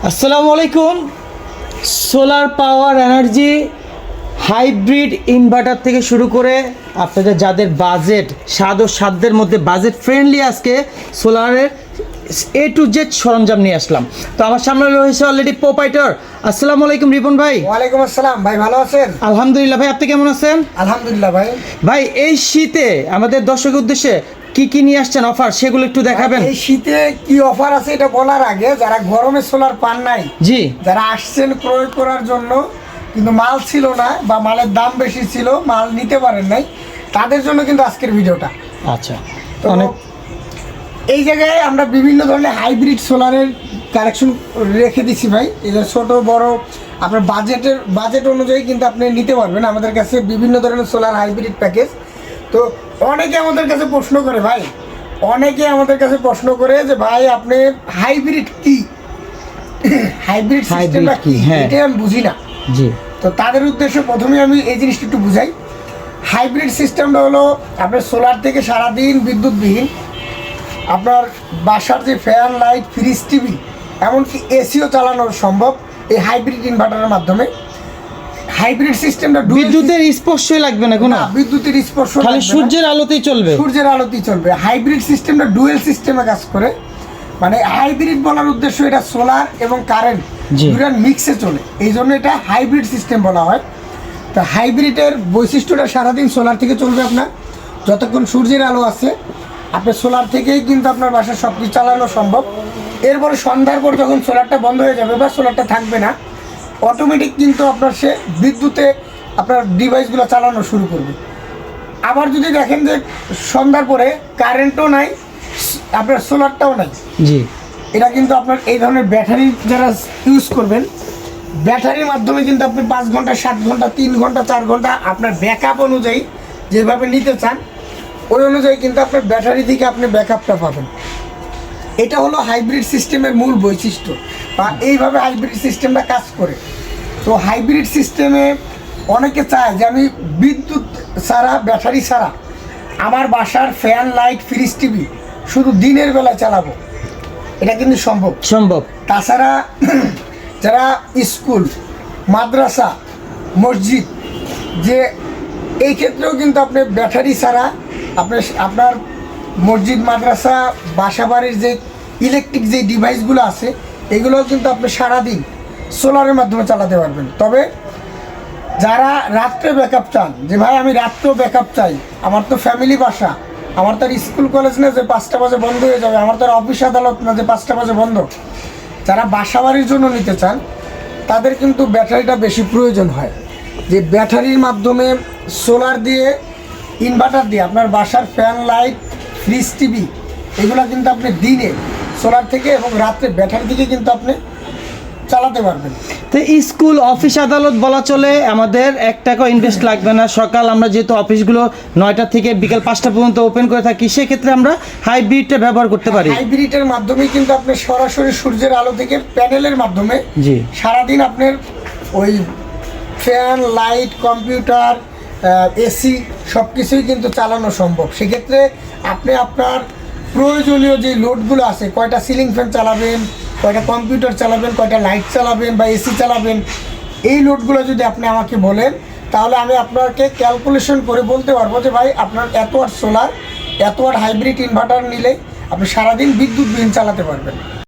আসসালামু আলাইকুম। Solar power energy hybrid inverter থেকে শুরু করে আপনাদের যাদের বাজেট সাধ্যের মধ্যে বাজেট ফ্রেন্ডলি, আজকে সোলারের A to Z সরঞ্জাম নিয়ে আসলাম। তো আমার সামনে রয়েছে অলরেডি প্রোপাইটার। আসসালামু আলাইকুম রিপন ভাই। ওয়ালাইকুম আসসালাম ভাই, ভালো আছেন? আলহামদুলিল্লাহ ভাই, আপনি কেমন আছেন? আলহামদুলিল্লাহ ভাই। ভাই এই শীতে আমাদের দর্শকের উদ্দেশ্যে কি কি নিয়ে আসছেন অফার, সেগুলো একটু দেখাবেন। এই শীতে কি অফার আছে এটা বলার আগে, যারা গরমে সোলার পান নাই, জি, যারা আসছেন ক্রয় করার জন্য কিন্তু মাল ছিল না বা মালের দাম বেশি ছিল, মাল নিতে পারেন নাই, তাদের জন্য কিন্তু আজকের ভিডিওটা। আচ্ছা, তো অনেক এই জায়গায় আমরা বিভিন্ন ধরনের হাইব্রিড সোলারের কালেকশন রেখে দিছি ভাই। এটা ছোট বড় আপনার বাজেট অনুযায়ী কিন্তু আপনি নিতে পারবেন আমাদের কাছে বিভিন্ন ধরনের সোলার হাইব্রিড প্যাকেজ। তো অনেকে আমাদের কাছে প্রশ্ন করে ভাই, যে ভাই আপনি হাইব্রিড কি, হাইব্রিড সিস্টেমটা কি, এটা আমি বুঝি না। জি, তো তাদের উদ্দেশ্যে প্রথমে আমি এই জিনিসটা একটু বুঝাই। হাইব্রিড সিস্টেমটা হলো আপনার সোলার থেকে সারাদিন বিদ্যুৎবিহীন আপনার বাসার যে ফ্যান, লাইট, ফ্রিজ, টিভি, এমনকি এসিও চালানো সম্ভব এই হাইব্রিড ইনভার্টারের মাধ্যমে। হাইব্রিড সিস্টেমটা বিদ্যুতের স্পর্শই লাগবে না, কোনো বিদ্যুতের স্পর্শ, খালি সূর্যের আলোতেই চলবে। হাইব্রিড সিস্টেমটা ডুয়েল সিস্টেমে কাজ করে। মানে হাইব্রিড বলার উদ্দেশ্য এটা সোলার এবং কারেন্ট দুটার মিক্সে চলে, এই জন্য এটা হাইব্রিড সিস্টেম বলা হয়। তো হাইব্রিডের বৈশিষ্ট্যটা সারাদিন সোলার থেকে চলবে আপনার, যতক্ষণ সূর্যের আলো আছে আপনার সোলার থেকেই কিন্তু আপনার বাসার সব কিছু চালানো সম্ভব। এরপরে সন্ধ্যার পর যখন সোলারটা বন্ধ হয়ে যাবে বা সোলারটা থাকবে না, অটোমেটিক কিন্তু আপনার সে বিদ্যুতে আপনার ডিভাইসগুলো চালানো শুরু করবে। আবার যদি দেখেন যে সন্ধ্যার পরে কারেন্টও নাই, আপনার সোলারটাও নাই, জি, এটা কিন্তু আপনার এই ধরনের ব্যাটারি যারা ইউজ করবেন, ব্যাটারির মাধ্যমে কিন্তু আপনি 5 ঘন্টা, 7 ঘন্টা, 3 ঘন্টা, 4 ঘন্টা আপনার ব্যাকআপ অনুযায়ী যেভাবে নিতে চান ওই অনুযায়ী কিন্তু আপনার ব্যাটারি থেকে আপনি ব্যাকআপটা পাবেন। এটা হলো হাইব্রিড সিস্টেমের মূল বৈশিষ্ট্য, বা এইভাবে হাইব্রিড সিস্টেমটা কাজ করে। তো হাইব্রিড সিস্টেমে অনেকে চায় যে আমি বিদ্যুৎ ছাড়া, ব্যাটারি ছাড়া আমার বাসার ফ্যান, লাইট, ফ্রিজ, টিভি শুধু দিনের বেলায় চালাবো, এটা কিন্তু সম্ভব। তাছাড়া যারা স্কুল, মাদ্রাসা, মসজিদ, যে এই ক্ষেত্রেও কিন্তু আপনি ব্যাটারি ছাড়া আপনার মসজিদ, মাদ্রাসা, বাসাবাড়ির যে ইলেকট্রিক যে ডিভাইসগুলো আছে এগুলোও কিন্তু আপনি সারাদিন সোলারের মাধ্যমে চালাতে পারবেন। তবে যারা রাত্রে ব্যাকআপ চান, যে ভাই আমি রাত্রেও ব্যাকআপ চাই, আমার তো ফ্যামিলি বাসা, আমার তো আর স্কুল কলেজ না যে 5টা বাজে বন্ধ হয়ে যাবে, আমার তো আর অফিস আদালত না যে 5টা বাজে বন্ধ, যারা বাসাবাড়ির জন্য নিতে চান তাদের কিন্তু ব্যাটারিটা বেশি প্রয়োজন হয়। যে ব্যাটারির মাধ্যমে সোলার দিয়ে, ইনভার্টার দিয়ে আপনার বাসার ফ্যান, লাইট, ফ্রিজ, টিভি এগুলো কিন্তু আপনি দিনে সোলার থেকে এবং রাত্রে ব্যাটারি থেকে কিন্তু আপনি চালাতে পারবেন। তো স্কুল, অফিস, আদালত বলা চলে, আমাদের 1 টাকা ইনভেস্ট লাগবে না। সকাল আমরা যেহেতু অফিসগুলো 9টা থেকে বিকাল 5টা পর্যন্ত ওপেন করে থাকি, সেক্ষেত্রে আমরা হাইব্রিডটা ব্যবহার করতে পারি। হাইব্রিডের মাধ্যমে কিন্তু আপনি সরাসরি সূর্যের আলো থেকে প্যানেলের মাধ্যমে জি, সারাদিন আপনার ওই ফ্যান, লাইট, কম্পিউটার, এসি সব কিছুই কিন্তু চালানো সম্ভব। সেক্ষেত্রে আপনি আপনার প্রয়োজনীয় যে লোডগুলো আছে, কয়টা সিলিং ফ্যান চালাবেন, কয়টা কম্পিউটার চালাবেন, কয়টা লাইট চালাবেন বা এসি চালাবেন, এই লোডগুলো যদি আপনি আমাকে বলেন তাহলে আমি আপনাকে ক্যালকুলেশন করে বলতে পারবো যে ভাই আপনার এত ওয়াট সোলার, এত ওয়াট হাইব্রিড ইনভার্টার নিলে আপনি সারাদিন বিদ্যুৎবিহীন চালাতে পারবেন।